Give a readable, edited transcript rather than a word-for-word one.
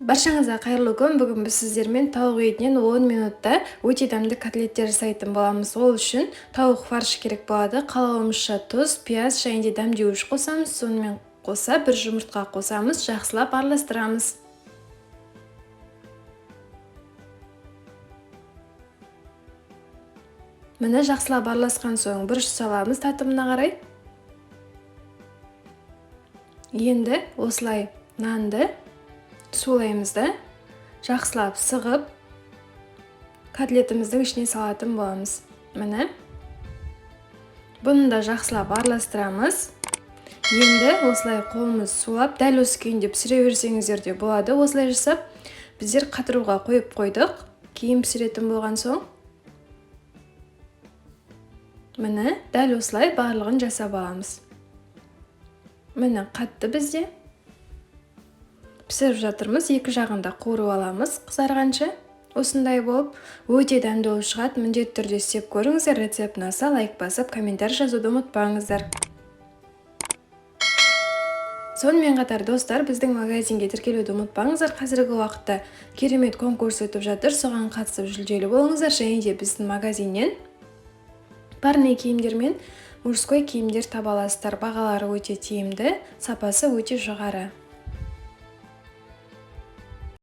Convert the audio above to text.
Баршаңызға қайырлы күн. Бүгін біз сіздермен тауық етінен 10 минутта өте дәмді котлеттер жасайтын боламыз. Ол үшін тауық фаршы керек болады. Қалауымызша тұз, пияз және де дәмдеуіш қосамыз. Сонымен қоса бір жұмыртқа қосамыз, жақсылап араластырамыз. Міне жақсылап араласқан соң бұрыш саламыз татымына қарай. Енді осылай нанды сулаймызды жақсылап сығып котлетіміздің ішіне салатын боламыз. Міне бұны да жақсылап араластырамыз. Енді осылай қолымыз сулап, дәл осы күйінде пісіре берсеңіздер де болады. Осылай жасап біздер қатыруға қойып қойдық. Кейін пісіретін болған соң міне дәл осылай барлығын жасап аламыз. Міне қатты бізде пісіріп жатырмыз. Екі жағында қуырып аламыз қызарғанша. Осындай болып өте дәмді болып шығады. Міндетті түрде істеп көріңіздер. Рецепт ұнаса лайк басып, комментарий жазуды ұмытпаңыздар. Сонымен қатар достар, біздің магазинге тіркелуді ұмытпаңыздар. Қазіргі уақытта керемет конкурс өтіп жатыр. Соған қатысып жүлделі болыңыздар. Және де біздің магазиннен парный киімдер мен мужской киімдер таба аласыздар. Бағалары өте тиімді, сапасы өте жоғары.